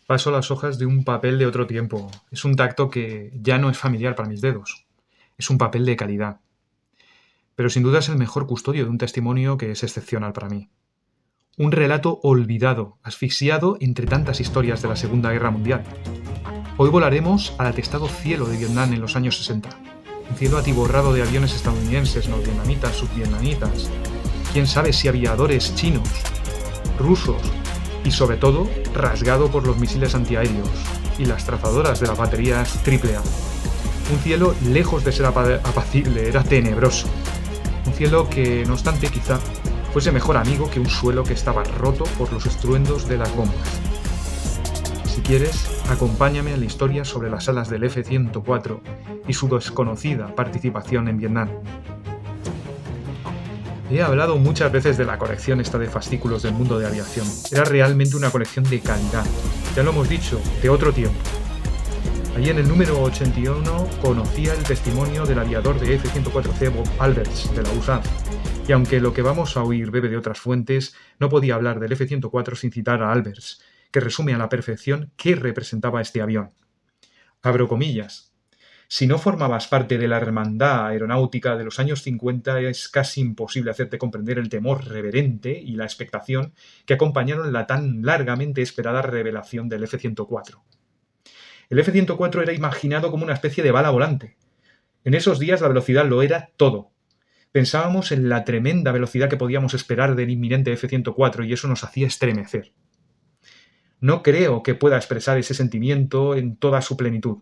Paso las hojas de un papel de otro tiempo. Es un tacto que ya no es familiar para mis dedos. Es un papel de calidad. Pero sin duda es el mejor custodio de un testimonio que es excepcional para mí. Un relato olvidado, asfixiado entre tantas historias de la Segunda Guerra Mundial. Hoy volaremos al atestado cielo de Vietnam en los años 60. Un cielo atiborrado de aviones estadounidenses, norvietnamitas, subvietnamitas. Quién sabe si aviadores chinos, rusos y sobre todo rasgado por los misiles antiaéreos y las trazadoras de las baterías AAA. Un cielo lejos de ser apacible, era tenebroso. Un cielo que, no obstante, quizá fuese mejor amigo que un suelo que estaba roto por los estruendos de las bombas. Si quieres, acompáñame a la historia sobre las alas del F-104 y su desconocida participación en Vietnam. He hablado muchas veces de la colección esta de fascículos del mundo de aviación. Era realmente una colección de calidad. Ya lo hemos dicho, de otro tiempo. Allí en el número 81 conocía el testimonio del aviador de F-104C Bob Alberts, de la USAF. Y aunque lo que vamos a oír bebe de otras fuentes, no podía hablar del F-104 sin citar a Alberts, que resume a la perfección qué representaba este avión. Abro comillas. Si no formabas parte de la hermandad aeronáutica de los años 50, es casi imposible hacerte comprender el temor reverente y la expectación que acompañaron la tan largamente esperada revelación del F-104. El F-104 era imaginado como una especie de bala volante. En esos días la velocidad lo era todo. Pensábamos en la tremenda velocidad que podíamos esperar del inminente F-104 y eso nos hacía estremecer. No creo que pueda expresar ese sentimiento en toda su plenitud.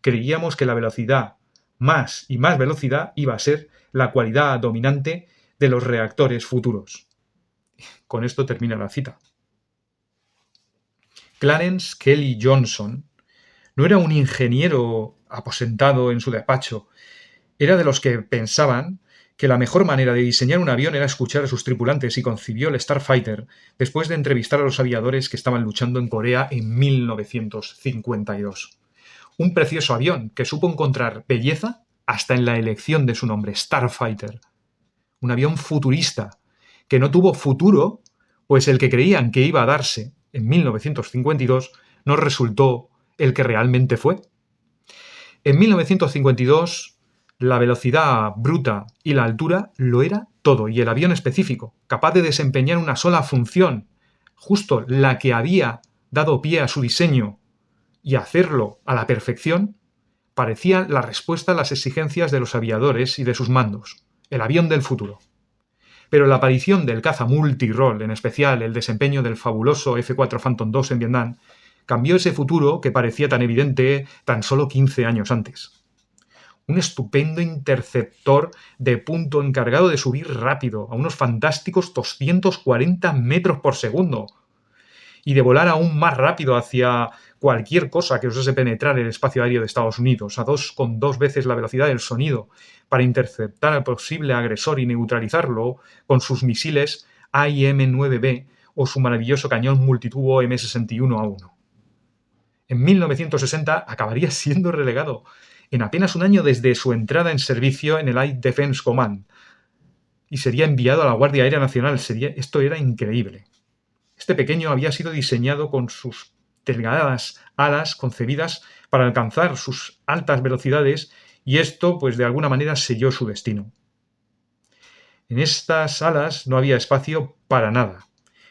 Creíamos que la velocidad, más y más velocidad, iba a ser la cualidad dominante de los reactores futuros. Con esto termina la cita. Clarence Kelly Johnson no era un ingeniero aposentado en su despacho. Era de los que pensaban que la mejor manera de diseñar un avión era escuchar a sus tripulantes y concibió el Starfighter después de entrevistar a los aviadores que estaban luchando en Corea en 1952. Un precioso avión que supo encontrar belleza hasta en la elección de su nombre, Starfighter. Un avión futurista, que no tuvo futuro, pues el que creían que iba a darse en 1952 no resultó el que realmente fue. En 1952, la velocidad bruta y la altura lo era todo, y el avión específico, capaz de desempeñar una sola función, justo la que había dado pie a su diseño, y hacerlo a la perfección, parecía la respuesta a las exigencias de los aviadores y de sus mandos, el avión del futuro. Pero la aparición del caza multirol, en especial el desempeño del fabuloso F-4 Phantom II en Vietnam, cambió ese futuro que parecía tan evidente tan solo 15 años antes. Un estupendo interceptor de punto encargado de subir rápido a unos fantásticos 240 metros por segundo y de volar aún más rápido hacia cualquier cosa que osase penetrar el espacio aéreo de Estados Unidos, con dos veces la velocidad del sonido, para interceptar al posible agresor y neutralizarlo con sus misiles AIM-9B o su maravilloso cañón multitubo M61A1. En 1960 acabaría siendo relegado en apenas un año desde su entrada en servicio en el Air Defense Command y sería enviado a la Guardia Aérea Nacional. Esto era increíble. Este pequeño había sido diseñado con sus delgadas alas concebidas para alcanzar sus altas velocidades y esto, pues de alguna manera, selló su destino. En estas alas no había espacio para nada,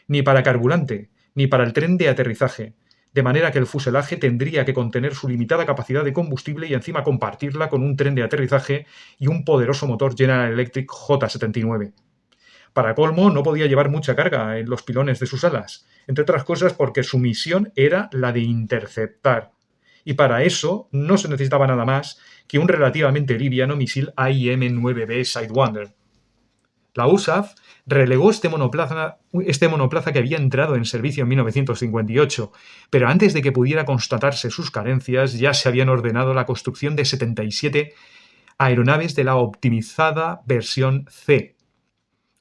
ni para carburante, ni para el tren de aterrizaje, de manera que el fuselaje tendría que contener su limitada capacidad de combustible y encima compartirla con un tren de aterrizaje y un poderoso motor General Electric J79. Para colmo, no podía llevar mucha carga en los pilones de sus alas, entre otras cosas porque su misión era la de interceptar. Y para eso no se necesitaba nada más que un relativamente liviano misil AIM-9B Sidewinder. La USAF relegó este monoplaza que había entrado en servicio en 1958, pero antes de que pudiera constatarse sus carencias ya se habían ordenado la construcción de 77 aeronaves de la optimizada versión C.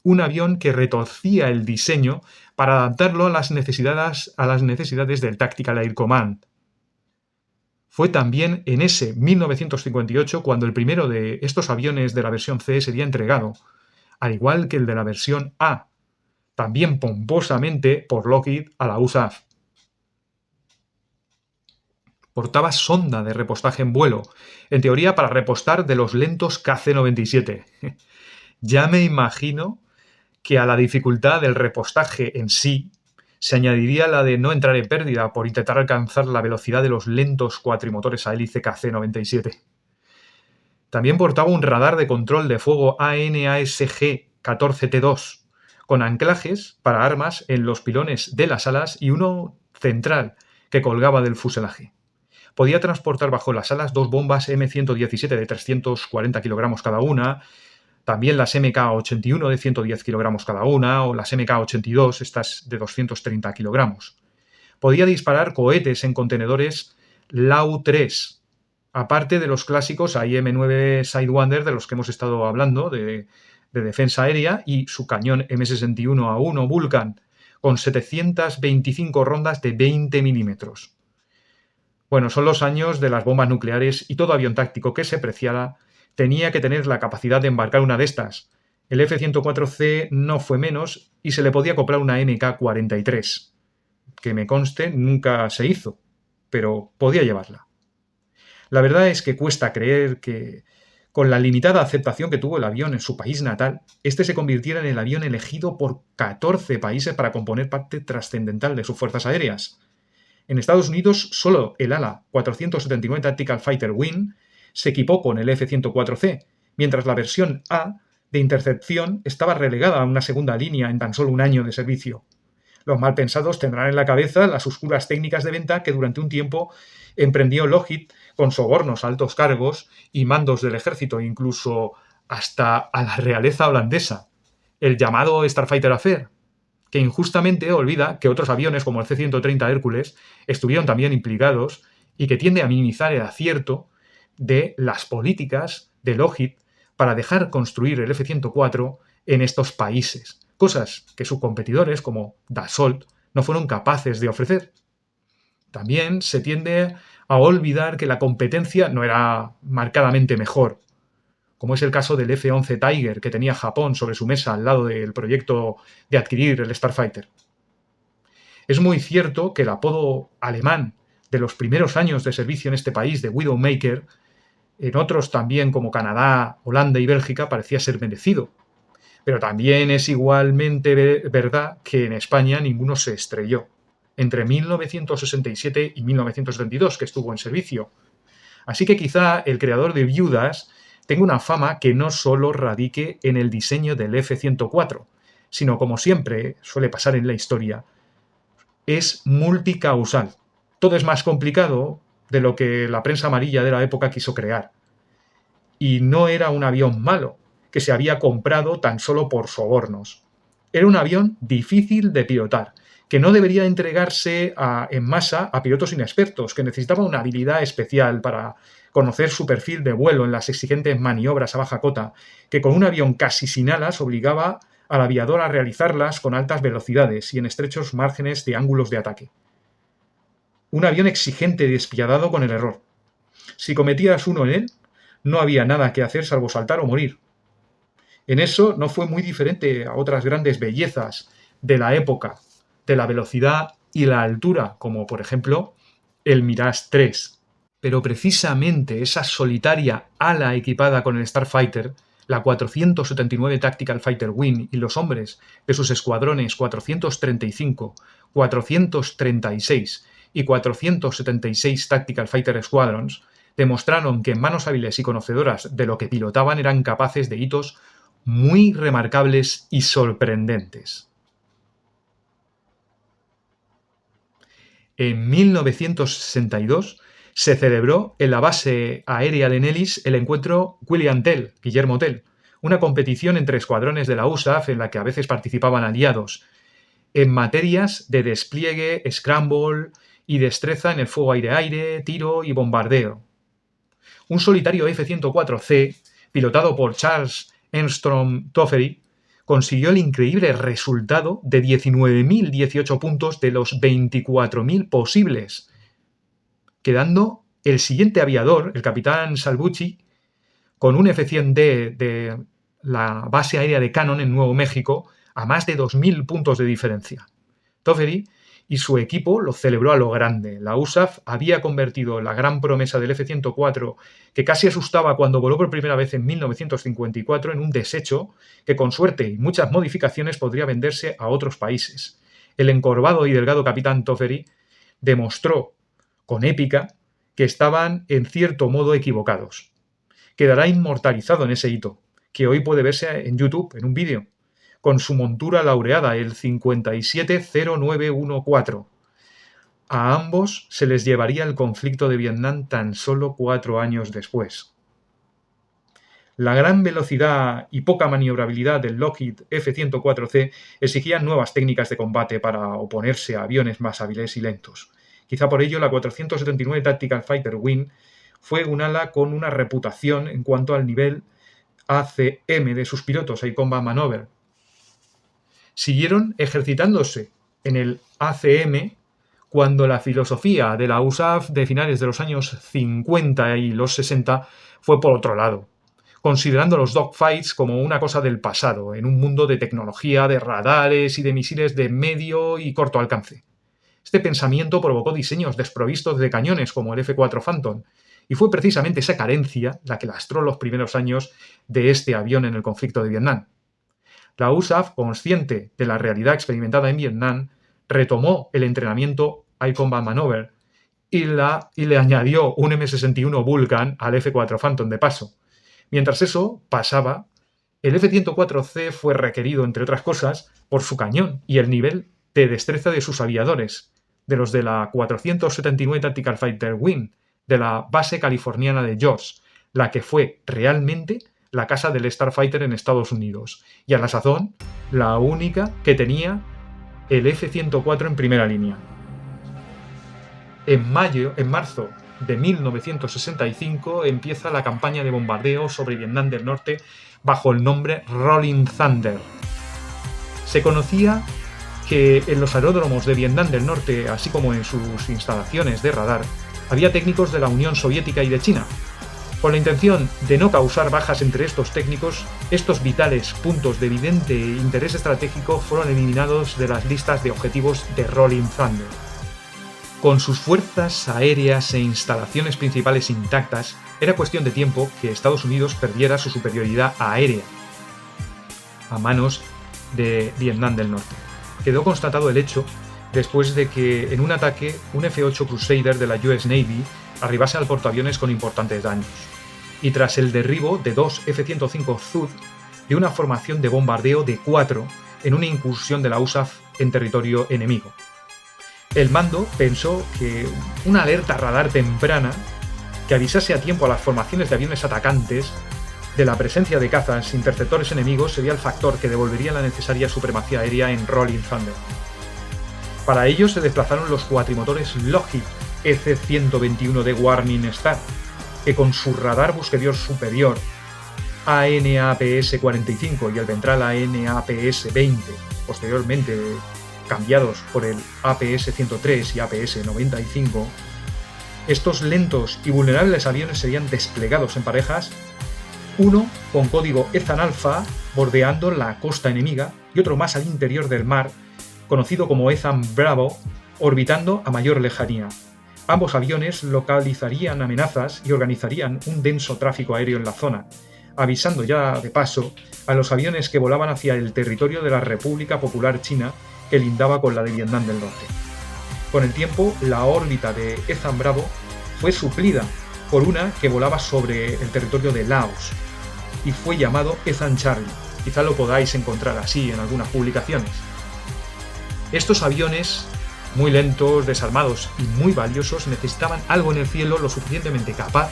Un avión que retorcía el diseño para adaptarlo a las necesidades del Tactical Air Command. Fue también en ese 1958 cuando el primero de estos aviones de la versión C sería entregado, al igual que el de la versión A, también pomposamente por Lockheed a la USAF. Portaba sonda de repostaje en vuelo, en teoría para repostar de los lentos KC-97. Ya me imagino que a la dificultad del repostaje en sí se añadiría la de no entrar en pérdida por intentar alcanzar la velocidad de los lentos cuatrimotores a hélice KC-97. También portaba un radar de control de fuego AN/ASG-14T2 con anclajes para armas en los pilones de las alas y uno central que colgaba del fuselaje. Podía transportar bajo las alas dos bombas M117 de 340 kilogramos cada una, también las MK-81 de 110 kilogramos cada una, o las MK-82, estas de 230 kilogramos. Podía disparar cohetes en contenedores LAU-3, aparte de los clásicos AIM-9 Sidewinder de los que hemos estado hablando, de defensa aérea, y su cañón M61A1 Vulcan, con 725 rondas de 20 milímetros. Bueno, son los años de las bombas nucleares y todo avión táctico que se preciara tenía que tener la capacidad de embarcar una de estas. El F-104C no fue menos y se le podía acoplar una MK-43, que me conste nunca se hizo, pero podía llevarla. La verdad es que cuesta creer que, con la limitada aceptación que tuvo el avión en su país natal, este se convirtiera en el avión elegido por 14 países para componer parte trascendental de sus fuerzas aéreas. En Estados Unidos, solo el ala 479 Tactical Fighter Wing se equipó con el F-104C, mientras la versión A de intercepción estaba relegada a una segunda línea en tan solo un año de servicio. Los malpensados tendrán en la cabeza las oscuras técnicas de venta que durante un tiempo emprendió Lockheed con sobornos a altos cargos y mandos del ejército, incluso hasta a la realeza holandesa, el llamado Starfighter Affair, que injustamente olvida que otros aviones como el C-130 Hércules estuvieron también implicados y que tiende a minimizar el acierto de las políticas de Lockheed para dejar construir el F-104 en estos países, cosas que sus competidores como Dassault no fueron capaces de ofrecer. También se tiende a olvidar que la competencia no era marcadamente mejor, como es el caso del F-11 Tiger que tenía Japón sobre su mesa al lado del proyecto de adquirir el Starfighter. Es muy cierto que el apodo alemán de los primeros años de servicio en este país de Widowmaker, en otros también como Canadá, Holanda y Bélgica, parecía ser merecido. Pero también es igualmente verdad que en España ninguno se estrelló. Entre 1967 y 1972 que estuvo en servicio. Así que quizá el creador de Viudas tenga una fama que no solo radique en el diseño del F-104, sino, como siempre suele pasar en la historia, es multicausal. Todo es más complicado de lo que la prensa amarilla de la época quiso crear. Y no era un avión malo, que se había comprado tan solo por sobornos. Era un avión difícil de pilotar, que no debería entregarse en masa a pilotos inexpertos, que necesitaba una habilidad especial para conocer su perfil de vuelo en las exigentes maniobras a baja cota, que con un avión casi sin alas obligaba al aviador a realizarlas con altas velocidades y en estrechos márgenes de ángulos de ataque. Un avión exigente y despiadado con el error. Si cometías uno en él, no había nada que hacer salvo saltar o morir. En eso no fue muy diferente a otras grandes bellezas de la época, de la velocidad y la altura, como por ejemplo el Mirage 3. Pero precisamente esa solitaria ala equipada con el Starfighter, la 479 Tactical Fighter Wing y los hombres de sus escuadrones 435, 436 y 476 Tactical Fighter Squadrons, demostraron que en manos hábiles y conocedoras de lo que pilotaban eran capaces de hitos muy remarcables y sorprendentes. En 1962 se celebró en la base aérea de Nellis el encuentro Guillermo Tell, una competición entre escuadrones de la USAF en la que a veces participaban aliados, en materias de despliegue, scramble y destreza en el fuego aire-aire, tiro y bombardeo. Un solitario F-104C, pilotado por Charles Armstrong Toffery, consiguió el increíble resultado de 19.018 puntos de los 24.000 posibles, quedando el siguiente aviador, el capitán Salvucci, con un F-100D de la base aérea de Cannon en Nuevo México, a más de 2.000 puntos de diferencia. Toffery y su equipo lo celebró a lo grande. La USAF había convertido la gran promesa del F-104, que casi asustaba cuando voló por primera vez en 1954, en un desecho que con suerte y muchas modificaciones podría venderse a otros países. El encorvado y delgado capitán Toffery demostró con épica que estaban en cierto modo equivocados. Quedará inmortalizado en ese hito, que hoy puede verse en YouTube, en un vídeo, con su montura laureada, el 570914. A ambos se les llevaría el conflicto de Vietnam tan solo 4 años después. La gran velocidad y poca maniobrabilidad del Lockheed F-104C exigían nuevas técnicas de combate para oponerse a aviones más hábiles y lentos. Quizá por ello la 479 Tactical Fighter Wing fue un ala con una reputación en cuanto al nivel ACM de sus pilotos, Air Combat Maneuver. Siguieron ejercitándose en el ACM cuando la filosofía de la USAF de finales de los años 50 y los 60 fue por otro lado, considerando los dogfights como una cosa del pasado, en un mundo de tecnología, de radares y de misiles de medio y corto alcance. Este pensamiento provocó diseños desprovistos de cañones como el F-4 Phantom, y fue precisamente esa carencia la que lastró los primeros años de este avión en el conflicto de Vietnam. La USAF, consciente de la realidad experimentada en Vietnam, retomó el entrenamiento Air Combat Maneuver y le añadió un M61 Vulcan al F-4 Phantom de paso. Mientras eso pasaba, el F-104C fue requerido, entre otras cosas, por su cañón y el nivel de destreza de sus aviadores, de los de la 479 Tactical Fighter Wing, de la base californiana de George, la que fue realmente la casa del Starfighter en Estados Unidos, y a la sazón, la única que tenía el F-104 en primera línea. En marzo de 1965 empieza la campaña de bombardeo sobre Vietnam del Norte bajo el nombre Rolling Thunder. Se conocía que en los aeródromos de Vietnam del Norte, así como en sus instalaciones de radar, había técnicos de la Unión Soviética y de China. Con la intención de no causar bajas entre estos técnicos, estos vitales puntos de evidente interés estratégico fueron eliminados de las listas de objetivos de Rolling Thunder. Con sus fuerzas aéreas e instalaciones principales intactas, era cuestión de tiempo que Estados Unidos perdiera su superioridad aérea a manos de Vietnam del Norte. Quedó constatado el hecho después de que en un ataque un F-8 Crusader de la US Navy arribase al portaaviones con importantes daños, y tras el derribo de 2 F-105 Zud de una formación de bombardeo de 4 en una incursión de la USAF en territorio enemigo. El mando pensó que una alerta radar temprana que avisase a tiempo a las formaciones de aviones atacantes de la presencia de cazas interceptores enemigos sería el factor que devolvería la necesaria supremacía aérea en Rolling Thunder. Para ello se desplazaron los cuatrimotores Lockheed EC-121 de Warning Star, que con su radar buscador superior ANAPS-45 y el ventral ANAPS-20, posteriormente cambiados por el APS-103 y APS-95, estos lentos y vulnerables aviones serían desplegados en parejas, uno con código Ethan Alpha bordeando la costa enemiga y otro más al interior del mar, conocido como Ethan Bravo, orbitando a mayor lejanía. Ambos aviones localizarían amenazas y organizarían un denso tráfico aéreo en la zona, avisando ya de paso a los aviones que volaban hacia el territorio de la República Popular China que lindaba con la de Vietnam del Norte. Con el tiempo, la órbita de Ethan Bravo fue suplida por una que volaba sobre el territorio de Laos y fue llamado Ethan Charlie. Quizá lo podáis encontrar así en algunas publicaciones. Estos aviones, muy lentos, desarmados y muy valiosos, necesitaban algo en el cielo lo suficientemente capaz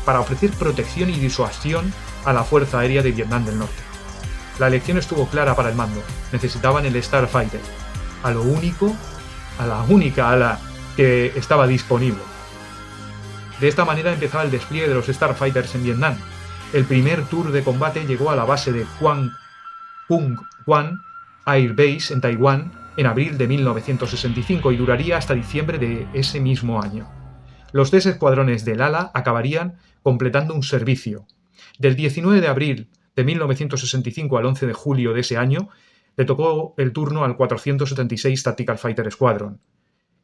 para ofrecer protección y disuasión a la Fuerza Aérea de Vietnam del Norte. La elección estuvo clara para el mando. Necesitaban el Starfighter, a la única ala que estaba disponible. De esta manera empezaba el despliegue de los Starfighters en Vietnam. El primer tour de combate llegó a la base de Quang Cung Quan Air Base en Taiwán en abril de 1965 y duraría hasta diciembre de ese mismo año. Los 3 escuadrones del ala acabarían completando un servicio. Del 19 de abril de 1965 al 11 de julio de ese año, le tocó el turno al 476 Tactical Fighter Squadron.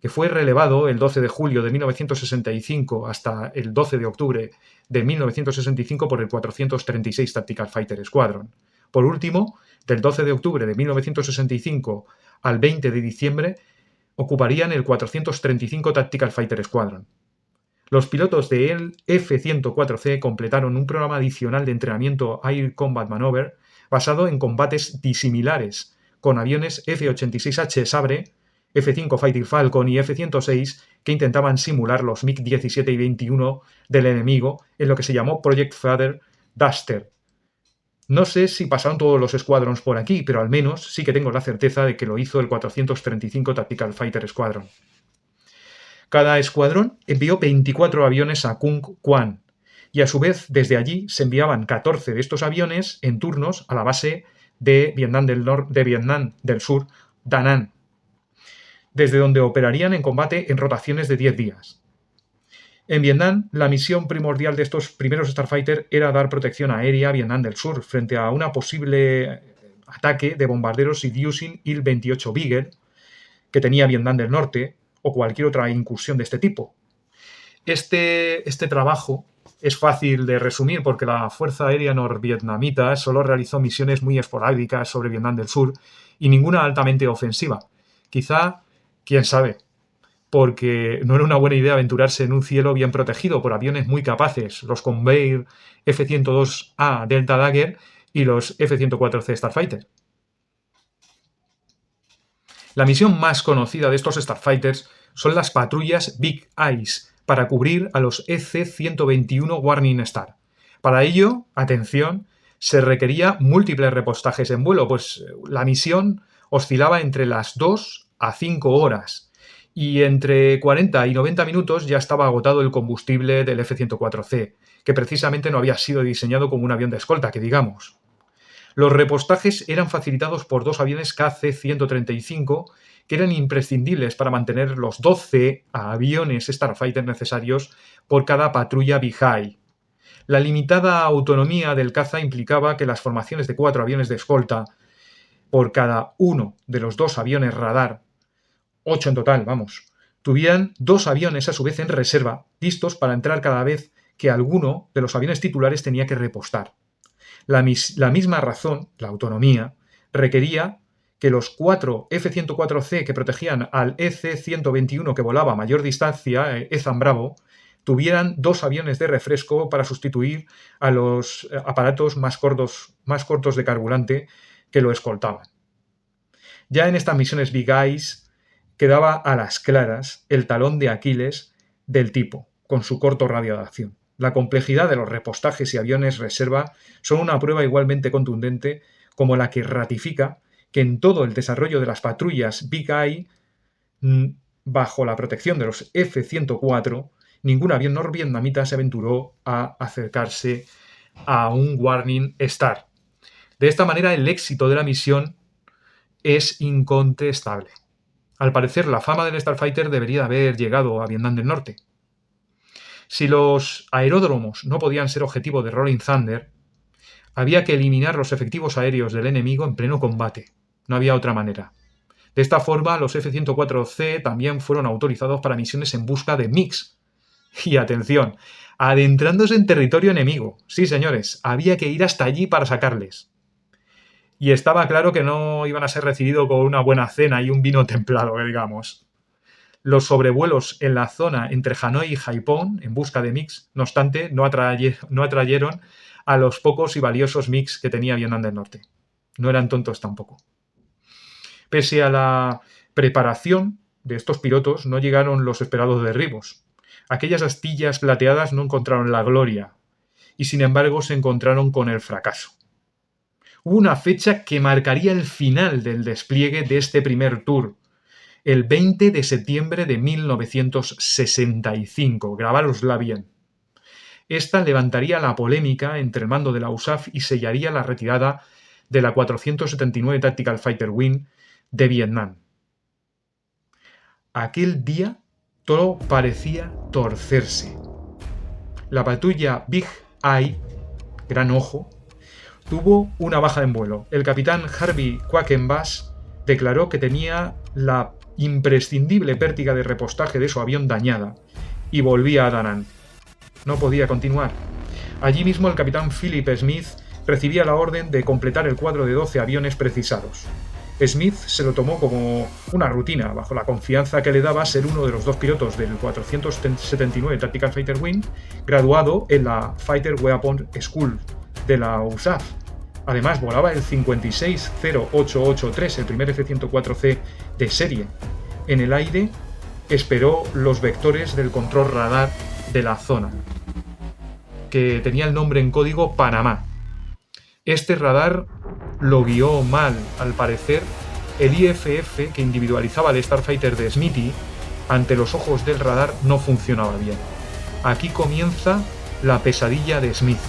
que fue relevado el 12 de julio de 1965 hasta el 12 de octubre de 1965 por el 436 Tactical Fighter Squadron. Por último, del 12 de octubre de 1965 al 20 de diciembre, ocuparían el 435 Tactical Fighter Squadron. Los pilotos del F-104C completaron un programa adicional de entrenamiento Air Combat Maneuver basado en combates disimilares con aviones F-86H Sabre, F-5 Fighting Falcon y F-106 que intentaban simular los MiG-17 y 21 del enemigo en lo que se llamó Project Feather Duster. No sé si pasaron todos los Squadrons por aquí, pero al menos sí que tengo la certeza de que lo hizo el 435 Tactical Fighter Squadron. Cada escuadrón envió 24 aviones a Kung Quan y a su vez desde allí se enviaban 14 de estos aviones en turnos a la base de Vietnam del Sur, Da Nang, desde donde operarían en combate en rotaciones de 10 días. En Vietnam, la misión primordial de estos primeros Starfighter era dar protección aérea a Vietnam del Sur frente a una posible ataque de bombarderos Ilyushin Il-28 Beagle que tenía Vietnam del Norte o cualquier otra incursión de este tipo. Este trabajo es fácil de resumir porque la Fuerza Aérea Norvietnamita solo realizó misiones muy esporádicas sobre Vietnam del Sur y ninguna altamente ofensiva. Quizá, quién sabe, porque no era una buena idea aventurarse en un cielo bien protegido por aviones muy capaces, los Convair F-102A Delta Dagger y los F-104C Starfighter. La misión más conocida de estos Starfighters son las patrullas Big Eyes para cubrir a los EC-121 Warning Star. Para ello, atención, se requería múltiples repostajes en vuelo, pues la misión oscilaba entre las 2 a 5 horas y entre 40 y 90 minutos ya estaba agotado el combustible del F-104C, que precisamente no había sido diseñado como un avión de escolta, que digamos. Los repostajes eran facilitados por 2 aviones KC-135 que eran imprescindibles para mantener los 12 aviones Starfighter necesarios por cada patrulla Big Eye. La limitada autonomía del caza implicaba que las formaciones de 4 aviones de escolta por cada uno de los 2 aviones radar, 8 en total, tuvieran 2 aviones a su vez en reserva, listos para entrar cada vez que alguno de los aviones titulares tenía que repostar. La misma razón, la autonomía, requería que los 4 F-104C que protegían al EC-121 que volaba a mayor distancia, Ethan Bravo, tuvieran 2 aviones de refresco para sustituir a los aparatos más cortos de carburante que lo escoltaban. Ya en estas misiones Big Eyes quedaba a las claras el talón de Aquiles del tipo, con su corto radio de acción. La complejidad de los repostajes y aviones reserva son una prueba igualmente contundente como la que ratifica que en todo el desarrollo de las patrullas Big Eye, bajo la protección de los F-104, ningún avión norvietnamita se aventuró a acercarse a un Warning Star. De esta manera, el éxito de la misión es incontestable. Al parecer, la fama del Starfighter debería haber llegado a Vietnam del Norte. Si los aeródromos no podían ser objetivo de Rolling Thunder, había que eliminar los efectivos aéreos del enemigo en pleno combate. No había otra manera. De esta forma, los F-104C también fueron autorizados para misiones en busca de MiGs. Y atención, adentrándose en territorio enemigo. Sí, señores, había que ir hasta allí para sacarles. Y estaba claro que no iban a ser recibidos con una buena cena y un vino templado, digamos. Los sobrevuelos en la zona entre Hanoi y Haiphong en busca de MiGs, no obstante, no atrayeron a los pocos y valiosos MiGs que tenía Vietnam del Norte. No eran tontos tampoco. Pese a la preparación de estos pilotos, no llegaron los esperados derribos. Aquellas astillas plateadas no encontraron la gloria y, sin embargo, se encontraron con el fracaso. Hubo una fecha que marcaría el final del despliegue de este primer tour, el 20 de septiembre de 1965. Grabárosla bien. Esta levantaría la polémica entre el mando de la USAF y sellaría la retirada de la 479 Tactical Fighter Wing de Vietnam. Aquel día todo parecía torcerse. La patrulla Big Eye, gran ojo, tuvo una baja en vuelo. El capitán Harvey Quackenbush declaró que tenía la imprescindible pértiga de repostaje de su avión dañada, y volvía a Da Nang. No podía continuar. Allí mismo el capitán Philip Smith recibía la orden de completar el cuadro de 12 aviones precisados. Smith se lo tomó como una rutina, bajo la confianza que le daba ser uno de los 2 pilotos del 479 Tactical Fighter Wing, graduado en la Fighter Weapons School de la USAF. Además, volaba el 560883, el primer F-104C de serie. En el aire esperó los vectores del control radar de la zona, que tenía el nombre en código Panamá. Este radar lo guió mal, al parecer. El IFF que individualizaba el Starfighter de Smithy ante los ojos del radar no funcionaba bien. Aquí comienza la pesadilla de Smith.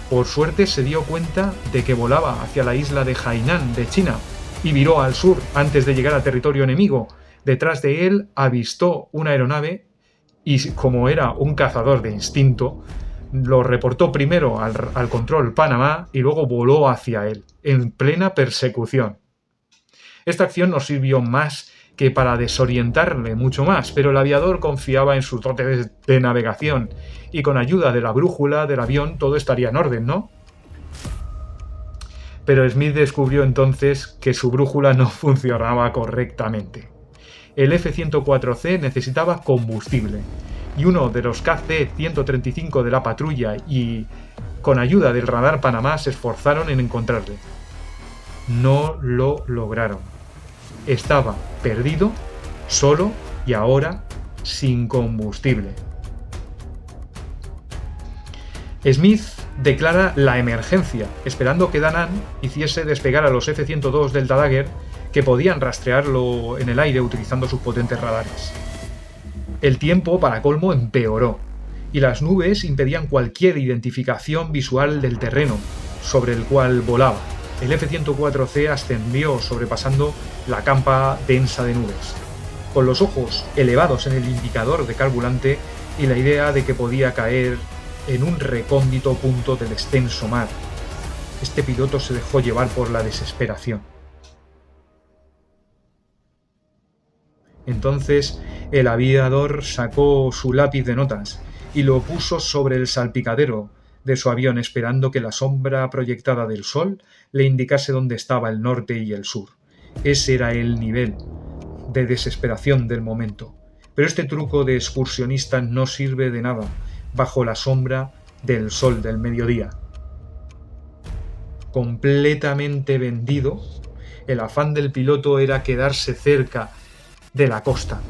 Por suerte se dio cuenta de que volaba hacia la isla de Hainan de China y viró al sur antes de llegar a territorio enemigo. Detrás de él avistó una aeronave y, como era un cazador de instinto, lo reportó primero al control Panamá y luego voló hacia él, en plena persecución. Esta acción no sirvió más que para desorientarle mucho más, pero el aviador confiaba en sus dotes de navegación y con ayuda de la brújula del avión todo estaría en orden, ¿no? Pero Smith descubrió entonces que su brújula no funcionaba correctamente. El F-104C necesitaba combustible, y uno de los KC-135 de la patrulla y, con ayuda del radar Panamá, se esforzaron en encontrarle. No lo lograron. Estaba perdido, solo y ahora sin combustible. Smith declara la emergencia, esperando que Da Nang hiciese despegar a los F-102 Delta Dagger, que podían rastrearlo en el aire utilizando sus potentes radares. El tiempo, para colmo, empeoró, y las nubes impedían cualquier identificación visual del terreno sobre el cual volaba. El F-104C ascendió sobrepasando la campa densa de nubes, con los ojos elevados en el indicador de carburante y la idea de que podía caer en un recóndito punto del extenso mar. Este piloto se dejó llevar por la desesperación. Entonces el aviador sacó su lápiz de notas y lo puso sobre el salpicadero de su avión, esperando que la sombra proyectada del sol le indicase dónde estaba el norte y el sur. Ese era el nivel de desesperación del momento. Pero este truco de excursionista no sirve de nada bajo la sombra del sol del mediodía. Completamente vendido, el afán del piloto era quedarse cerca de la costa.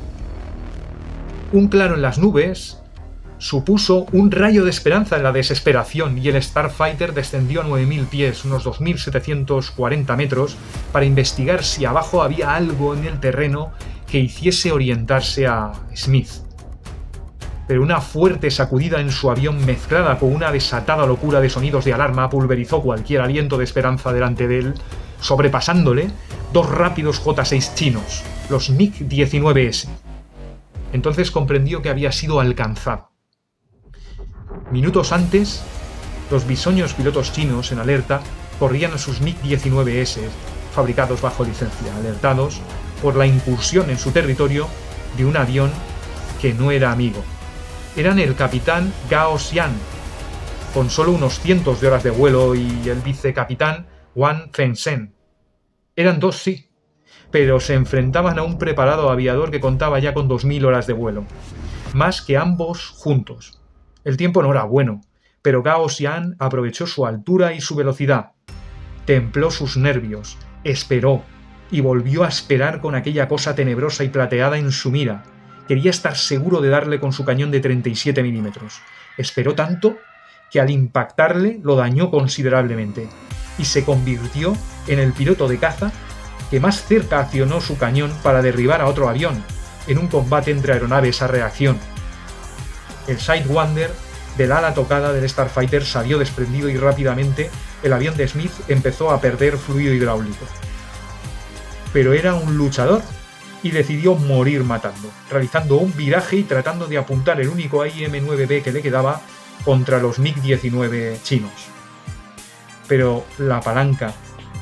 Un claro en las nubes supuso un rayo de esperanza en la desesperación y el Starfighter descendió a 9.000 pies, unos 2.740 metros, para investigar si abajo había algo en el terreno que hiciese orientarse a Smith. Pero una fuerte sacudida en su avión mezclada con una desatada locura de sonidos de alarma pulverizó cualquier aliento de esperanza delante de él, sobrepasándole 2 rápidos J-6 chinos, los MiG-19S. Entonces comprendió que había sido alcanzado. Minutos antes, los bisoños pilotos chinos en alerta corrían a sus MiG-19S, fabricados bajo licencia, alertados por la incursión en su territorio de un avión que no era amigo. Eran el capitán Gao Xian, con solo unos cientos de horas de vuelo, y el vicecapitán Wang Fengsheng. Eran 2, sí, pero se enfrentaban a un preparado aviador que contaba ya con 2.000 horas de vuelo, más que ambos juntos. El tiempo no era bueno, pero Gao Xian aprovechó su altura y su velocidad. Templó sus nervios, esperó, y volvió a esperar con aquella cosa tenebrosa y plateada en su mira. Quería estar seguro de darle con su cañón de 37 milímetros. Esperó tanto que al impactarle lo dañó considerablemente, y se convirtió en el piloto de caza que más cerca accionó su cañón para derribar a otro avión, en un combate entre aeronaves a reacción. El Sidewinder del ala tocada del Starfighter salió desprendido y rápidamente el avión de Smith empezó a perder fluido hidráulico. Pero era un luchador y decidió morir matando, realizando un viraje y tratando de apuntar el único IM-9B que le quedaba contra los MiG-19 chinos. Pero la palanca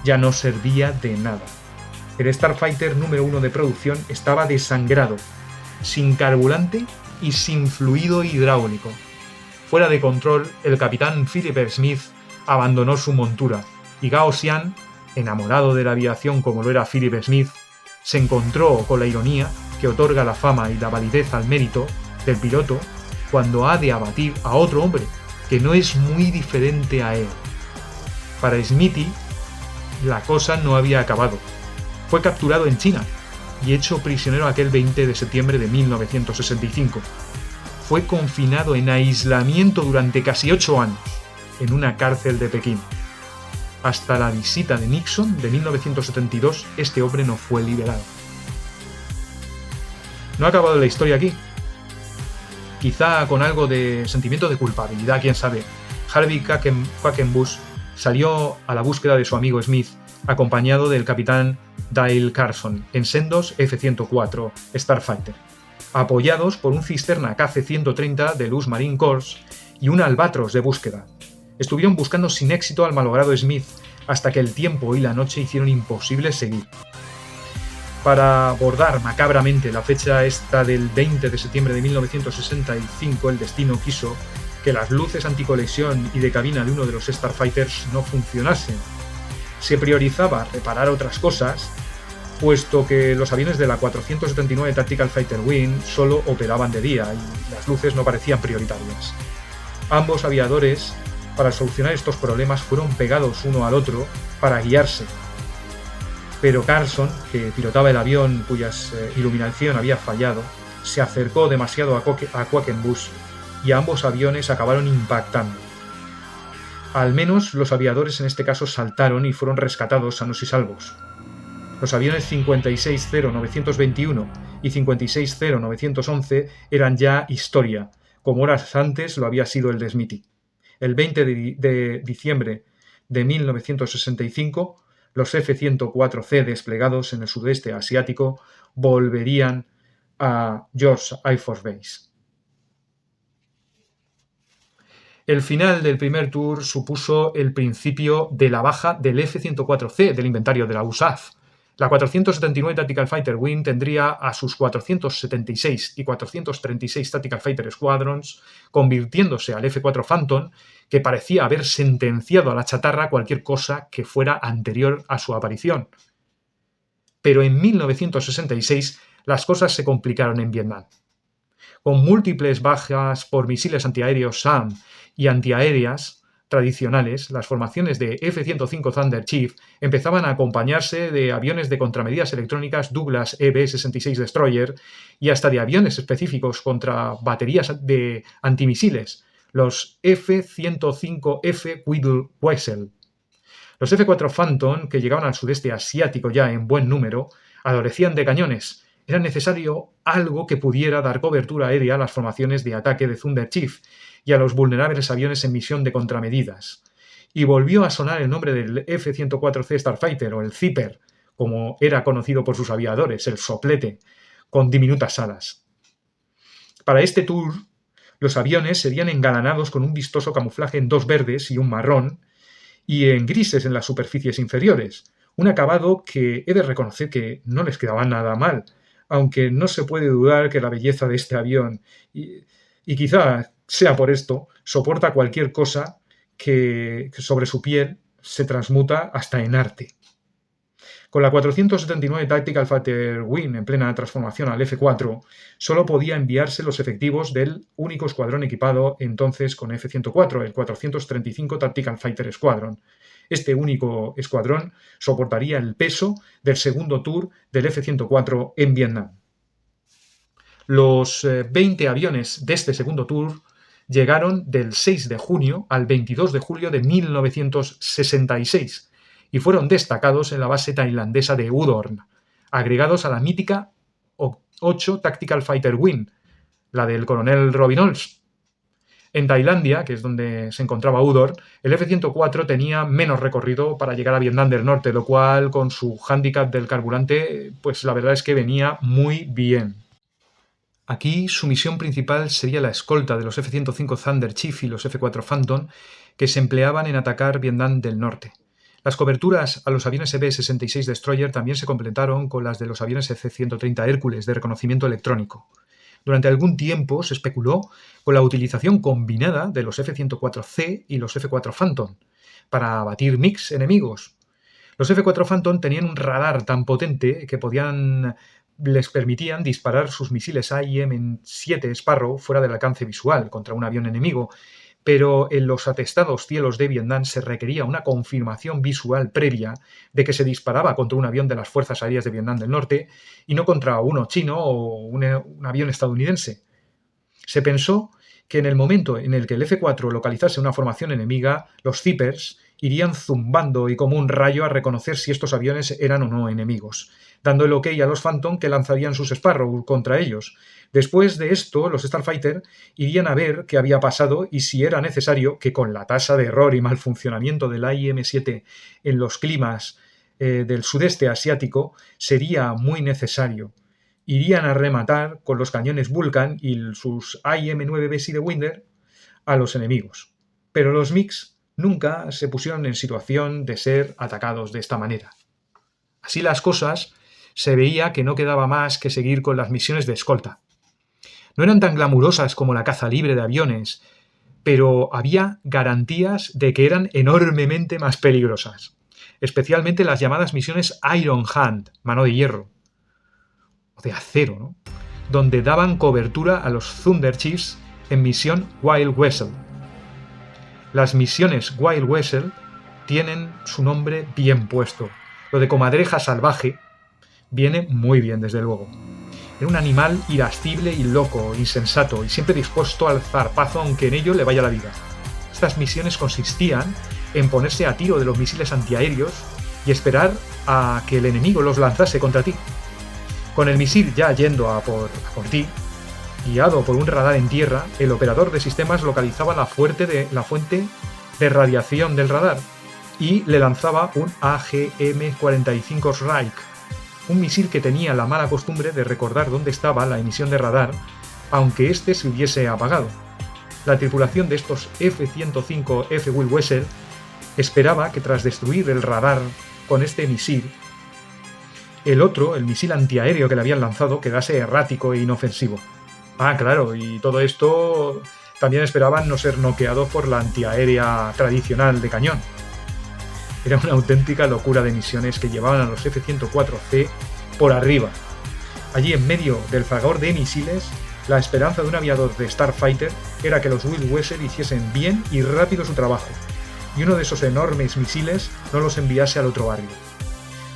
ya no servía de nada. El Starfighter número 1 de producción estaba desangrado, sin carburante y sin fluido hidráulico. Fuera de control, el capitán Philip Smith abandonó su montura y Gao Xian, enamorado de la aviación como lo era Philip Smith, se encontró con la ironía que otorga la fama y la validez al mérito del piloto cuando ha de abatir a otro hombre que no es muy diferente a él. Para Smithy, la cosa no había acabado. Fue capturado en China y hecho prisionero aquel 20 de septiembre de 1965. Fue confinado en aislamiento durante casi 8 años en una cárcel de Pekín. Hasta la visita de Nixon de 1972, este hombre no fue liberado. No ha acabado la historia aquí. Quizá con algo de sentimiento de culpabilidad, quién sabe. Harvey Quackenbush salió a la búsqueda de su amigo Smith, acompañado del capitán Dale Carson, en sendos F-104 Starfighter, apoyados por un cisterna KC-130 del US Marine Corps y un Albatros de búsqueda. Estuvieron buscando sin éxito al malogrado Smith hasta que el tiempo y la noche hicieron imposible seguir. Para abordar macabramente la fecha esta del 20 de septiembre de 1965, el destino quiso que las luces anticolisión y de cabina de uno de los Starfighters no funcionasen. Se priorizaba reparar otras cosas, puesto que los aviones de la 479 Tactical Fighter Wing solo operaban de día y las luces no parecían prioritarias. Ambos aviadores, para solucionar estos problemas, fueron pegados uno al otro para guiarse. Pero Carson, que pilotaba el avión cuya iluminación había fallado, se acercó demasiado a Quackenbush y ambos aviones acabaron impactando. Al menos los aviadores en este caso saltaron y fueron rescatados sanos y salvos. Los aviones 56-0921 y 56-0911 eran ya historia, como horas antes lo había sido el de Smithy. El 20 de diciembre de 1965, los F-104C desplegados en el sudeste asiático volverían a George Air Force Base. El final del primer tour supuso el principio de la baja del F-104C del inventario de la USAF. La 479 Tactical Fighter Wing tendría a sus 476 y 436 Tactical Fighter Squadrons, convirtiéndose al F-4 Phantom, que parecía haber sentenciado a la chatarra cualquier cosa que fuera anterior a su aparición. Pero en 1966 las cosas se complicaron en Vietnam. Con múltiples bajas por misiles antiaéreos SAM y antiaéreas tradicionales, las formaciones de F-105 Thunder Chief empezaban a acompañarse de aviones de contramedidas electrónicas Douglas EB-66 Destroyer y hasta de aviones específicos contra baterías de antimisiles, los F-105F Wessel. Los F-4 Phantom, que llegaban al sudeste asiático ya en buen número, adolecían de cañones. Era necesario algo que pudiera dar cobertura aérea a las formaciones de ataque de Thunder Chief y a los vulnerables aviones en misión de contramedidas. Y volvió a sonar el nombre del F-104C Starfighter, o el Zipper, como era conocido por sus aviadores, el soplete, con diminutas alas. Para este tour, los aviones serían engalanados con un vistoso camuflaje en 2 verdes y un marrón, y en grises en las superficies inferiores, un acabado que he de reconocer que no les quedaba nada mal, aunque no se puede dudar que la belleza de este avión, y quizá sea por esto, soporta cualquier cosa que sobre su piel se transmuta hasta en arte. Con la 479 Tactical Fighter Wing en plena transformación al F-4, solo podía enviarse los efectivos del único escuadrón equipado entonces con F-104, el 435 Tactical Fighter Squadron. Este único escuadrón soportaría el peso del segundo tour del F-104 en Vietnam. Los 20 aviones de este segundo tour llegaron del 6 de junio al 22 de julio de 1966 y fueron destacados en la base tailandesa de Udorn, agregados a la mítica 8 Tactical Fighter Wing, la del coronel Robin Olds. En Tailandia, que es donde se encontraba Udorn, el F-104 tenía menos recorrido para llegar a Vietnam del Norte, lo cual, con su hándicap del carburante, pues la verdad es que venía muy bien. Aquí su misión principal sería la escolta de los F-105 Thunder Chief y los F-4 Phantom, que se empleaban en atacar Vietnam del Norte. Las coberturas a los aviones B-66 Destroyer también se completaron con las de los aviones F-130 Hércules de reconocimiento electrónico. Durante algún tiempo se especuló con la utilización combinada de los F-104C y los F-4 Phantom para abatir MiGs enemigos. Los F-4 Phantom tenían un radar tan potente que les permitían disparar sus misiles AIM-7 Sparrow fuera del alcance visual contra un avión enemigo, pero en los atestados cielos de Vietnam se requería una confirmación visual previa de que se disparaba contra un avión de las Fuerzas Aéreas de Vietnam del Norte y no contra uno chino o un avión estadounidense. Se pensó que en el momento en el que el F-4 localizase una formación enemiga, los zippers irían zumbando y como un rayo a reconocer si estos aviones eran o no enemigos, dando el ok a los Phantom que lanzarían sus Sparrow contra ellos. Después de esto, los Starfighter irían a ver qué había pasado y si era necesario, que con la tasa de error y mal funcionamiento del AIM-7 en los climas del sudeste asiático, sería muy necesario. Irían a rematar con los cañones Vulcan y sus AIM-9B Sidewinder a los enemigos. Pero los MiGs nunca se pusieron en situación de ser atacados de esta manera. Así las cosas, se veía que no quedaba más que seguir con las misiones de escolta. No eran tan glamurosas como la caza libre de aviones, pero había garantías de que eran enormemente más peligrosas, especialmente las llamadas misiones Iron Hand, mano de hierro, o de acero, ¿no? Donde daban cobertura a los Thunder Chiefs en misión Wild Wessel. Las misiones Wild Wessel tienen su nombre bien puesto. Lo de comadreja salvaje viene muy bien, desde luego. Era un animal irascible y loco, insensato, y siempre dispuesto al zarpazo aunque en ello le vaya la vida. Estas misiones consistían en ponerse a tiro de los misiles antiaéreos y esperar a que el enemigo los lanzase contra ti. Con el misil ya yendo a por ti, guiado por un radar en tierra, el operador de sistemas localizaba la fuente de radiación del radar y le lanzaba un AGM-45 Strike, un misil que tenía la mala costumbre de recordar dónde estaba la emisión de radar, aunque éste se hubiese apagado. La tripulación de estos F-105F Wild Wessel esperaba que tras destruir el radar con este misil, el misil antiaéreo que le habían lanzado, quedase errático e inofensivo. Ah, claro, y todo esto también esperaban no ser noqueados por la antiaérea tradicional de cañón. Era una auténtica locura de misiones que llevaban a los F-104C por arriba. Allí, en medio del fragor de misiles, la esperanza de un aviador de Starfighter era que los Wild Wessel hiciesen bien y rápido su trabajo, y uno de esos enormes misiles no los enviase al otro barrio.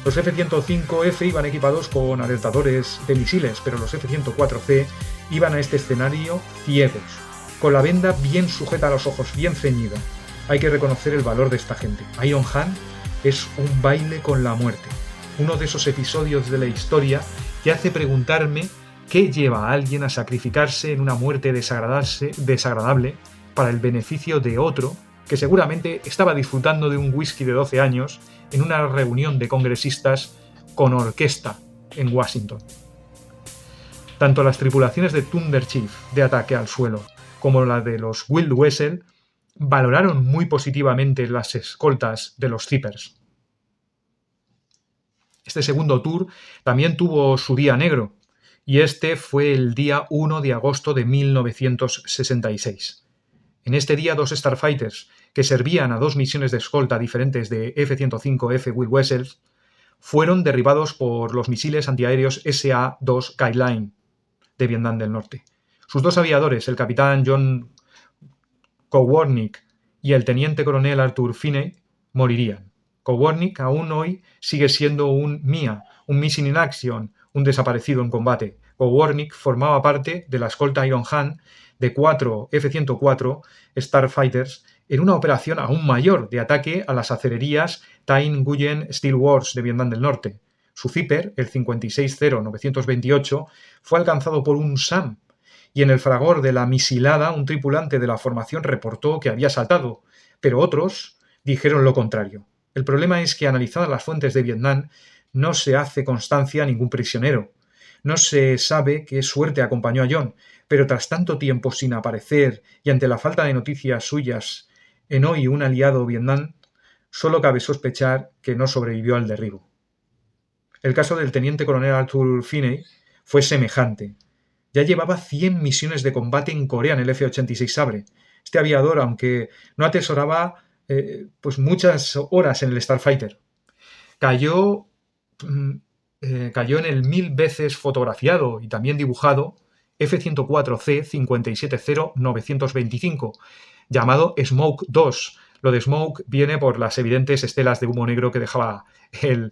Los F-105F iban equipados con alertadores de misiles, pero los F-104C iban a este escenario ciegos, con la venda bien sujeta a los ojos, bien ceñida. Hay que reconocer el valor de esta gente. Iron Hand es un baile con la muerte. Uno de esos episodios de la historia que hace preguntarme qué lleva a alguien a sacrificarse en una muerte desagradable para el beneficio de otro que seguramente estaba disfrutando de un whisky de 12 años en una reunión de congresistas con orquesta en Washington. Tanto las tripulaciones de Thunder Chief de ataque al suelo como la de los Wild Wessel valoraron muy positivamente las escoltas de los zippers. Este segundo tour también tuvo su día negro, y este fue el día 1 de agosto de 1966. En este día, dos Starfighters, que servían a dos misiones de escolta diferentes de F-105F Wild Wessel, fueron derribados por los misiles antiaéreos SA-2 Guideline de Vietnam del Norte. Sus dos aviadores, el capitán John Kowarnik y el teniente coronel Arthur Finney, morirían. Kowarnik aún hoy sigue siendo un MIA, un Missing in Action, un desaparecido en combate. Kowarnik formaba parte de la escolta Iron Hand de 4 F-104 Starfighters en una operación aún mayor de ataque a las acererías Thanh Nguyen Steel Works de Vietnam del Norte. Su zipper, el 560928, fue alcanzado por un SAM, y en el fragor de la misilada un tripulante de la formación reportó que había saltado, pero otros dijeron lo contrario. El problema es que, analizadas las fuentes de Vietnam, no se hace constancia a ningún prisionero. No se sabe qué suerte acompañó a John, pero tras tanto tiempo sin aparecer y ante la falta de noticias suyas en hoy un aliado Vietnam, solo cabe sospechar que no sobrevivió al derribo. El caso del teniente coronel Arthur Finney fue semejante. Ya llevaba 100 misiones de combate en Corea en el F-86 Sabre. Este aviador, aunque no atesoraba pues muchas horas en el Starfighter, cayó en el 1000 veces fotografiado y también dibujado F-104C 570-925, llamado Smoke 2. Lo de Smoke viene por las evidentes estelas de humo negro que dejaba el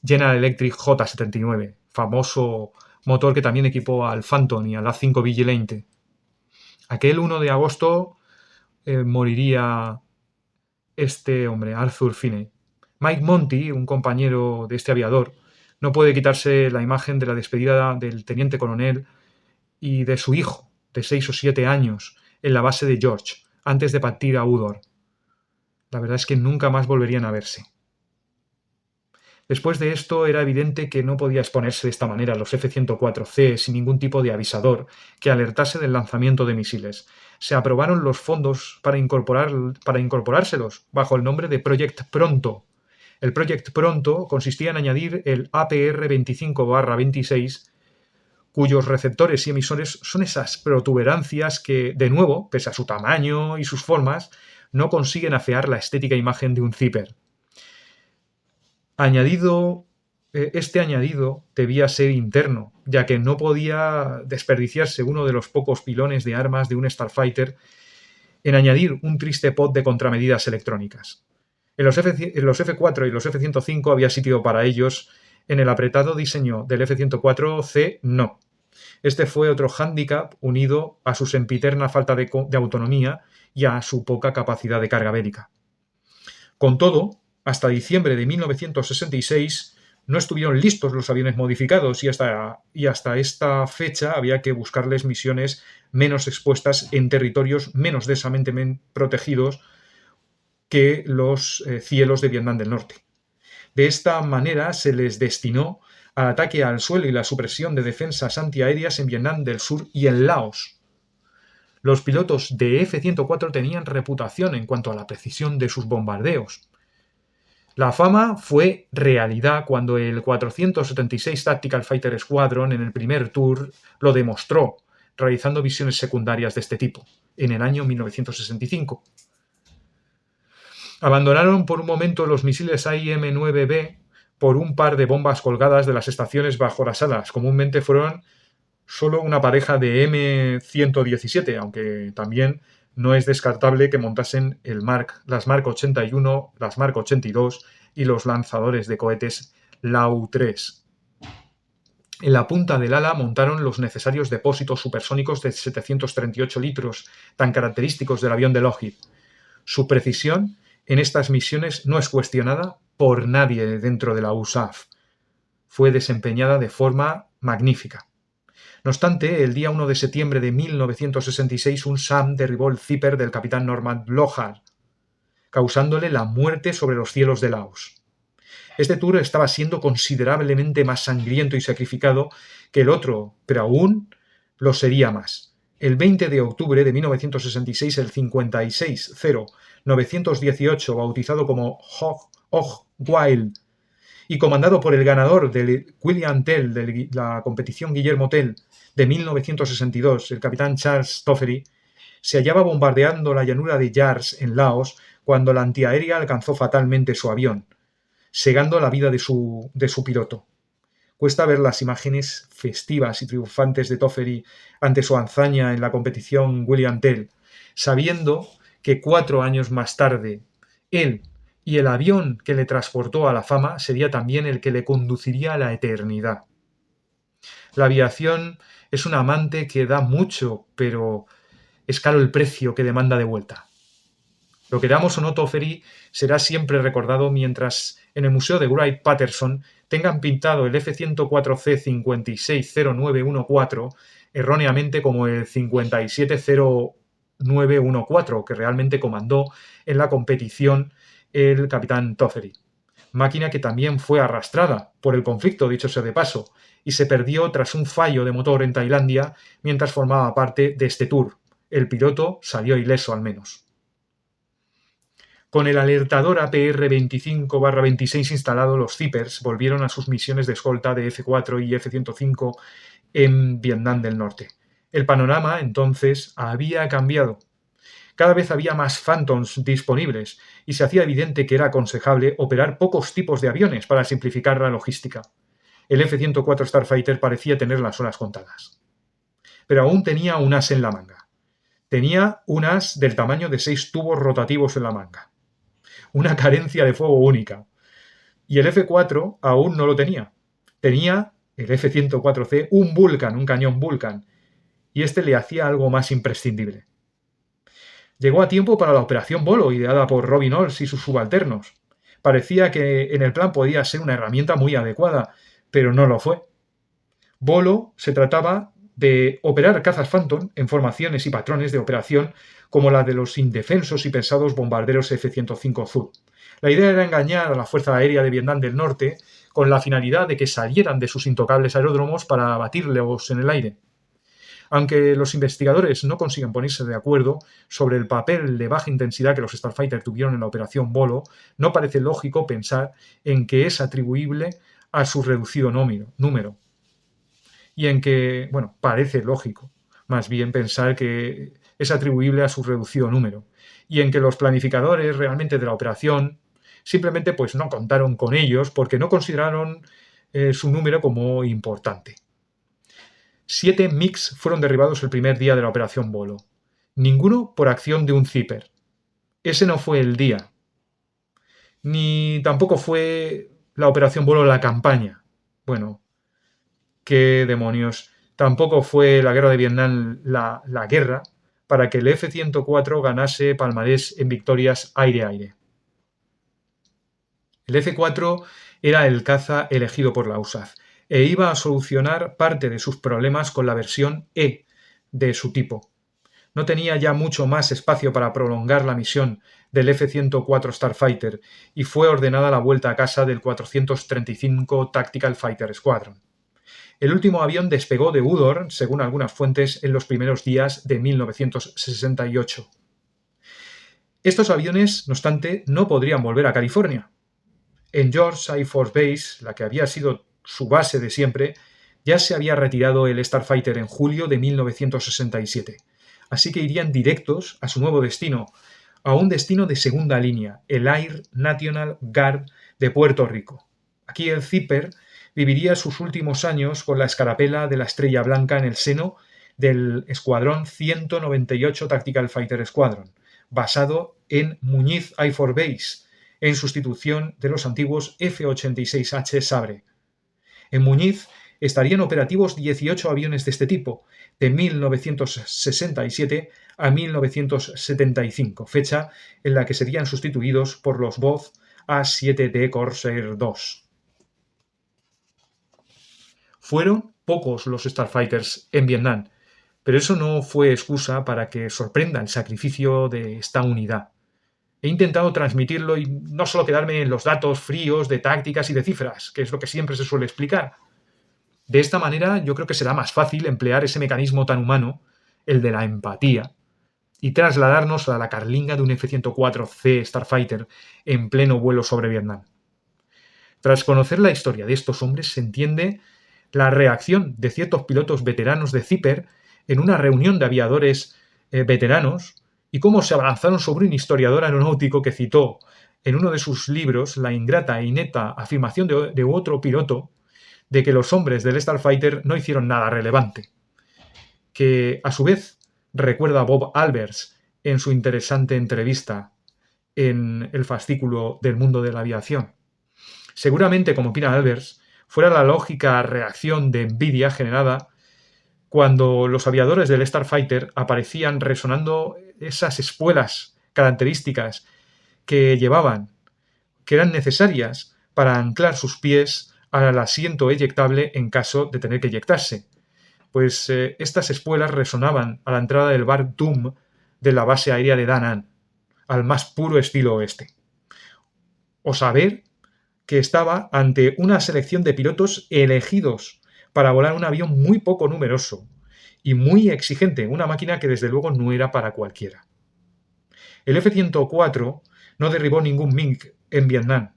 General Electric J-79, famoso motor que también equipó al Phantom y al A-5 Vigilante. Aquel 1 de agosto moriría este hombre, Arthur Finney. Mike Monty, un compañero de este aviador, no puede quitarse la imagen de la despedida del teniente coronel y de su hijo, de 6 o 7 años, en la base de George, antes de partir a Udor. La verdad es que nunca más volverían a verse. Después de esto era evidente que no podía exponerse de esta manera a los F-104C sin ningún tipo de avisador que alertase del lanzamiento de misiles. Se aprobaron los fondos para incorporárselos bajo el nombre de Project Pronto. El Project Pronto consistía en añadir el APR-25/26, cuyos receptores y emisores son esas protuberancias que, de nuevo, pese a su tamaño y sus formas, no consiguen afear la estética imagen de un zipper. Este añadido debía ser interno, ya que no podía desperdiciarse uno de los pocos pilones de armas de un Starfighter en añadir un triste pod de contramedidas electrónicas. En los F-4 y los F-105 había sitio para ellos, en el apretado diseño del F-104C no. Este fue otro hándicap unido a su sempiterna falta de autonomía y a su poca capacidad de carga bélica. Con todo, hasta diciembre de 1966 no estuvieron listos los aviones modificados y hasta esta fecha había que buscarles misiones menos expuestas en territorios menos densamente protegidos que los cielos de Vietnam del Norte. De esta manera se les destinó al ataque al suelo y la supresión de defensas antiaéreas en Vietnam del Sur y en Laos. Los pilotos de F-104 tenían reputación en cuanto a la precisión de sus bombardeos. La fama fue realidad cuando el 476 Tactical Fighter Squadron en el primer tour lo demostró, realizando misiones secundarias de este tipo, en el año 1965. Abandonaron por un momento los misiles AIM-9B por un par de bombas colgadas de las estaciones bajo las alas. Comúnmente fueron solo una pareja de M117, aunque también no es descartable que montasen las Mark 81, las Mark 82 y los lanzadores de cohetes Lau-3. En la punta del ala montaron los necesarios depósitos supersónicos de 738 litros, tan característicos del avión de Lockheed. Su precisión en estas misiones no es cuestionada por nadie dentro de la USAF. Fue desempeñada de forma magnífica. No obstante, el día 1 de septiembre de 1966 un SAM derribó el Zipper del capitán Norman Lohar, causándole la muerte sobre los cielos de Laos. Este tour estaba siendo considerablemente más sangriento y sacrificado que el otro, pero aún lo sería más. El 20 de octubre de 1966 el 56-0-918, bautizado como Hog Wild y comandado por el ganador del William Tell de la competición Guillermo Tell de 1962, el capitán Charles Toffery, se hallaba bombardeando la llanura de Yars en Laos cuando la antiaérea alcanzó fatalmente su avión, segando la vida de su piloto. Cuesta ver las imágenes festivas y triunfantes de Toffery ante su hazaña en la competición William Tell, sabiendo que 4 años más tarde él y el avión que le transportó a la fama sería también el que le conduciría a la eternidad. La aviación es un amante que da mucho, pero es caro el precio que demanda de vuelta. Lo que damos o no, Toffery será siempre recordado mientras en el Museo de Wright-Patterson tengan pintado el F-104C 560914 erróneamente como el 570914, que realmente comandó en la competición el capitán Toffery. Máquina que también fue arrastrada por el conflicto, dicho sea de paso, y se perdió tras un fallo de motor en Tailandia mientras formaba parte de este tour. El piloto salió ileso al menos. Con el alertador APR 25/26 instalado, los Zippers volvieron a sus misiones de escolta de F-4 y F-105 en Vietnam del Norte. El panorama, entonces, había cambiado. Cada vez había más Phantoms disponibles y se hacía evidente que era aconsejable operar pocos tipos de aviones para simplificar la logística. El F-104 Starfighter parecía tener las horas contadas. Pero aún tenía un as en la manga. Tenía un as del tamaño de 6 tubos rotativos en la manga. Una carencia de fuego única. Y el F-4 aún no lo tenía. Tenía, el F-104C, un Vulcan, un cañón Vulcan, y este le hacía algo más imprescindible. Llegó a tiempo para la operación Bolo, ideada por Robin Olds y sus subalternos. Parecía que en el plan podía ser una herramienta muy adecuada, pero no lo fue. Bolo se trataba de operar cazas Phantom en formaciones y patrones de operación como la de los indefensos y pesados bombarderos F-105 Zul. La idea era engañar a la Fuerza Aérea de Vietnam del Norte con la finalidad de que salieran de sus intocables aeródromos para abatirlos en el aire. Aunque los investigadores no consiguen ponerse de acuerdo sobre el papel de baja intensidad que los Starfighter tuvieron en la operación Bolo, no parece lógico pensar en que es atribuible a su reducido número. Y en que, bueno, parece lógico, más bien pensar que es atribuible a su reducido número. Y en que los planificadores realmente de la operación simplemente pues no contaron con ellos porque no consideraron su número como importante. 7 MiGs fueron derribados el primer día de la operación Bolo. Ninguno por acción de un Zipper. Ese no fue el día. Ni tampoco fue la operación Bolo la campaña. Bueno, qué demonios. Tampoco fue la guerra de Vietnam la guerra para que el F-104 ganase palmarés en victorias aire-aire. El F-4 era el caza elegido por la USAF e iba a solucionar parte de sus problemas con la versión E de su tipo. No tenía ya mucho más espacio para prolongar la misión del F-104 Starfighter y fue ordenada la vuelta a casa del 435 Tactical Fighter Squadron. El último avión despegó de Udor, según algunas fuentes, en los primeros días de 1968. Estos aviones, no obstante, no podrían volver a California. En George Air Force Base, la que había sido su base de siempre, ya se había retirado el Starfighter en julio de 1967, así que irían directos a su nuevo destino, a un destino de segunda línea, el Air National Guard de Puerto Rico. Aquí el Zipper viviría sus últimos años con la escarapela de la Estrella Blanca en el seno del Escuadrón 198 Tactical Fighter Squadron, basado en Muñiz Air Force Base, en sustitución de los antiguos F-86H Sabre. En Muñiz estarían operativos 18 aviones de este tipo, de 1967 a 1975, fecha en la que serían sustituidos por los Bofh A-7D Corsair II. Fueron pocos los Starfighters en Vietnam, pero eso no fue excusa para que sorprenda el sacrificio de esta unidad. He intentado transmitirlo y no solo quedarme en los datos fríos de tácticas y de cifras, que es lo que siempre se suele explicar. De esta manera yo creo que será más fácil emplear ese mecanismo tan humano, el de la empatía, y trasladarnos a la carlinga de un F-104C Starfighter en pleno vuelo sobre Vietnam. Tras conocer la historia de estos hombres se entiende la reacción de ciertos pilotos veteranos de Zipper en una reunión de aviadores veteranos y cómo se abalanzaron sobre un historiador aeronáutico que citó en uno de sus libros la ingrata e inepta afirmación de otro piloto de que los hombres del Starfighter no hicieron nada relevante, que a su vez recuerda a Bob Albers en su interesante entrevista en el fascículo del mundo de la aviación. Seguramente, como opina Albers, fuera la lógica reacción de envidia generada cuando los aviadores del Starfighter aparecían resonando esas espuelas características que llevaban, que eran necesarias para anclar sus pies al asiento eyectable en caso de tener que eyectarse. Pues estas espuelas resonaban a la entrada del bar Doom de la base aérea de Da Nang, al más puro estilo oeste. O saber que estaba ante una selección de pilotos elegidos para volar un avión muy poco numeroso y muy exigente, una máquina que desde luego no era para cualquiera. El F-104 no derribó ningún MiG en Vietnam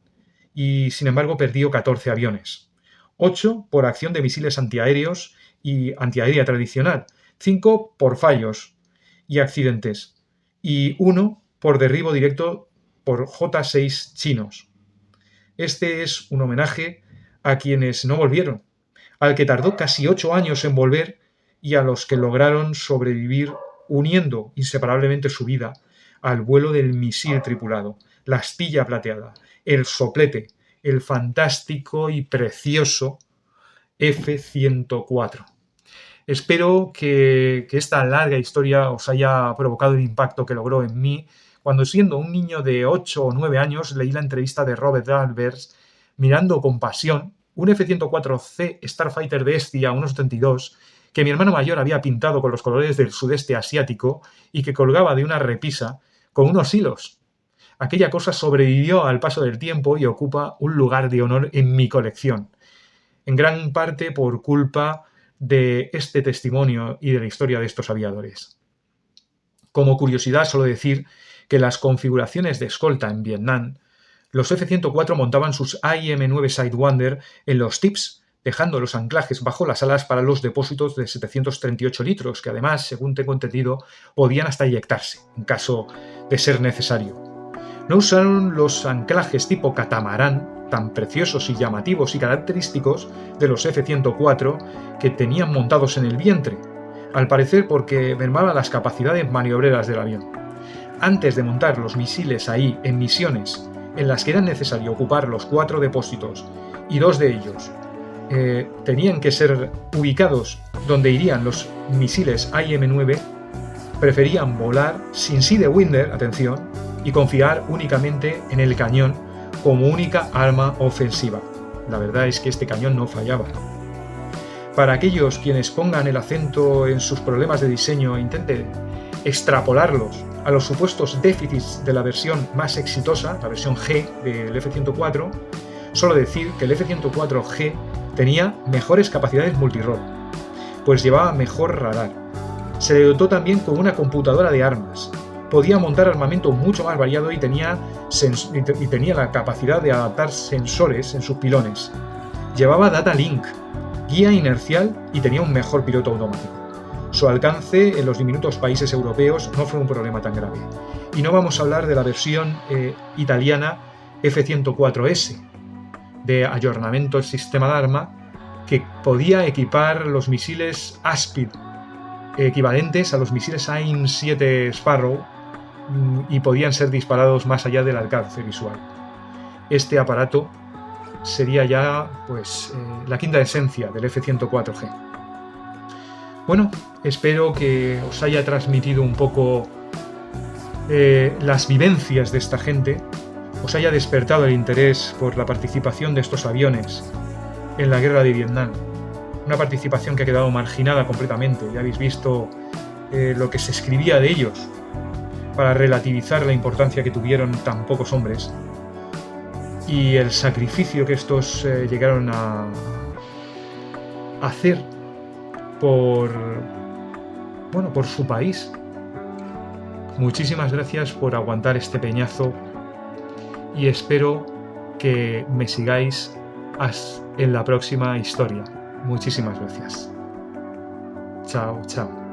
y, sin embargo, perdió 14 aviones. 8 por acción de misiles antiaéreos y antiaérea tradicional, 5 por fallos y accidentes y 1 por derribo directo por J-6 chinos. Este es un homenaje a quienes no volvieron, al que tardó casi 8 años en volver y a los que lograron sobrevivir uniendo inseparablemente su vida al vuelo del misil tripulado, la astilla plateada, el soplete, el fantástico y precioso F-104. Espero que esta larga historia os haya provocado el impacto que logró en mí cuando, siendo un niño de 8 o 9 años, leí la entrevista de Robert Albers mirando con pasión un F-104C Starfighter de Estia 1.72 que mi hermano mayor había pintado con los colores del sudeste asiático y que colgaba de una repisa con unos hilos. Aquella cosa sobrevivió al paso del tiempo y ocupa un lugar de honor en mi colección, en gran parte por culpa de este testimonio y de la historia de estos aviadores. Como curiosidad, solo decir que las configuraciones de escolta en Vietnam, los F-104 montaban sus AIM-9 Sidewinder en los tips, dejando los anclajes bajo las alas para los depósitos de 738 litros, que además, según tengo entendido, podían hasta eyectarse, en caso de ser necesario. No usaron los anclajes tipo catamarán, tan preciosos y llamativos y característicos de los F-104 que tenían montados en el vientre, al parecer porque mermaba las capacidades maniobreras del avión. Antes de montar los misiles ahí en misiones en las que era necesario ocupar los 4 depósitos y 2 de ellos tenían que ser ubicados donde irían los misiles AIM-9, preferían volar sin Sidewinder, atención, y confiar únicamente en el cañón como única arma ofensiva. La verdad es que este cañón no fallaba. Para aquellos quienes pongan el acento en sus problemas de diseño e intenten extrapolarlos a los supuestos déficits de la versión más exitosa, la versión G del F-104, solo decir que el F-104G tenía mejores capacidades multirol, pues llevaba mejor radar. Se le dotó también con una computadora de armas. Podía montar armamento mucho más variado y tenía la capacidad de adaptar sensores en sus pilones. Llevaba data link, guía inercial y tenía un mejor piloto automático. Su alcance en los diminutos países europeos no fue un problema tan grave. Y no vamos a hablar de la versión italiana F-104S, de ayornamiento del sistema de arma, que podía equipar los misiles Aspid, equivalentes a los misiles AIM-7 Sparrow, y podían ser disparados más allá del alcance visual. Este aparato sería ya la quinta esencia del F-104G. Bueno, espero que os haya transmitido un poco las vivencias de esta gente, os haya despertado el interés por la participación de estos aviones en la guerra de Vietnam. Una participación que ha quedado marginada completamente. Ya habéis visto lo que se escribía de ellos para relativizar la importancia que tuvieron tan pocos hombres y el sacrificio que estos llegaron a hacer por su país. Muchísimas gracias por aguantar este peñazo y espero que me sigáis en la próxima historia. Muchísimas gracias. Chao, chao.